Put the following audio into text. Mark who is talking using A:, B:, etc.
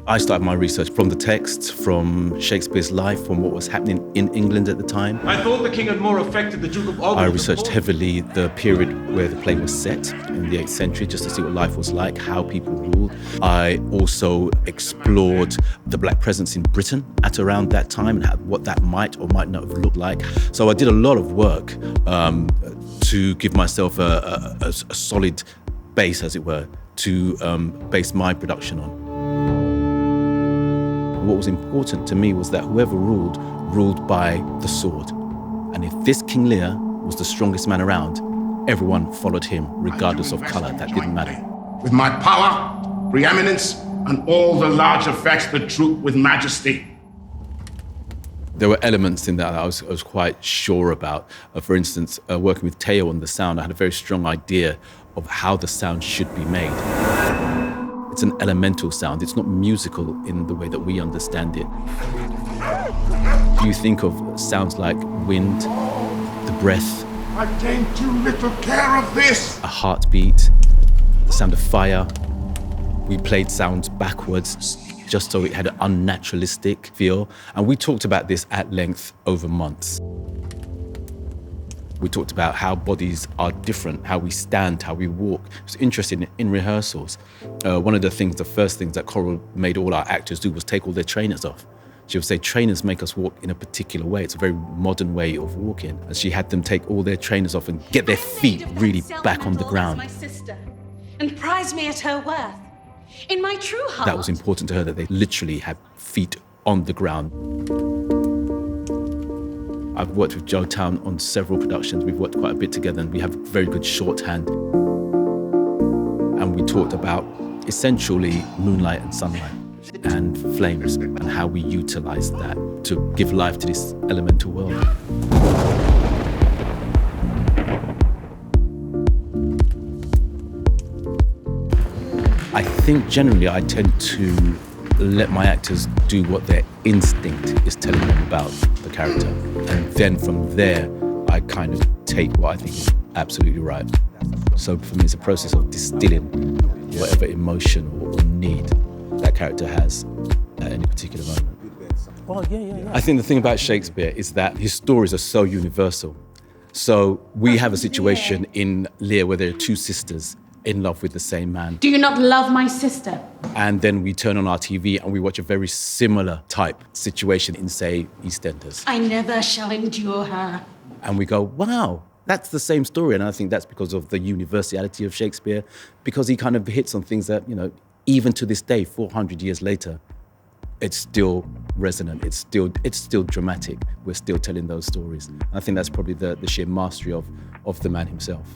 A: I started my research from the texts, from Shakespeare's life, from what was happening in England at the time.
B: I thought the king had more affected the Duke of Albany.
A: I researched heavily the period where the play was set in the 8th century, just to see what life was like, how people ruled. I also explored the black presence in Britain at around that time and what that might or might not have looked like. So I did a lot of work to give myself a solid base, as it were, to base my production on. What was important to me was that whoever ruled by the sword. And if this King Lear was the strongest man around, everyone followed him, regardless of colour. That didn't matter.
C: With my power, preeminence, and all the large effects that droop with majesty.
A: There were elements in that I was quite sure about. For instance, working with Teo on the sound, I had a very strong idea of how the sound should be made. It's an elemental sound. It's not musical in the way that we understand it. You think of sounds like wind, the breath.
C: I've taken too little care of this.
A: A heartbeat, the sound of fire. We played sounds backwards, just so it had an unnaturalistic feel. And we talked about this at length over months. We talked about how bodies are different, how we stand, how we walk. It was interesting in rehearsals. One of the first things that Coral made all our actors do was take all their trainers off. She would say, trainers make us walk in a particular way. It's a very modern way of walking. And she had them take all their trainers off and get their feet really back on the ground.
D: My sister, and prize me at her worth. In my true heart.
A: That was important to her, that they literally had feet on the ground. I've worked with Joe Town on several productions. We've worked quite a bit together and we have very good shorthand. And we talked about essentially moonlight and sunlight and flames and how we utilize that to give life to this elemental world. I think generally I tend to let my actors do what their instinct is telling them about the character. And then from there, I kind of take what I think is absolutely right. So for me, it's a process of distilling whatever emotion or need that character has at any particular moment.
E: Well, yeah.
A: I think the thing about Shakespeare is that his stories are so universal. So we have a situation in Lear where there are two sisters in love with the same man.
D: Do you not love my sister?
A: And then we turn on our TV and we watch a very similar type situation in, say, EastEnders.
D: I never shall endure her.
A: And we go, wow, that's the same story. And I think that's because of the universality of Shakespeare, because he kind of hits on things that, even to this day, 400 years later, it's still resonant, it's still dramatic. We're still telling those stories. And I think that's probably the sheer mastery of the man himself.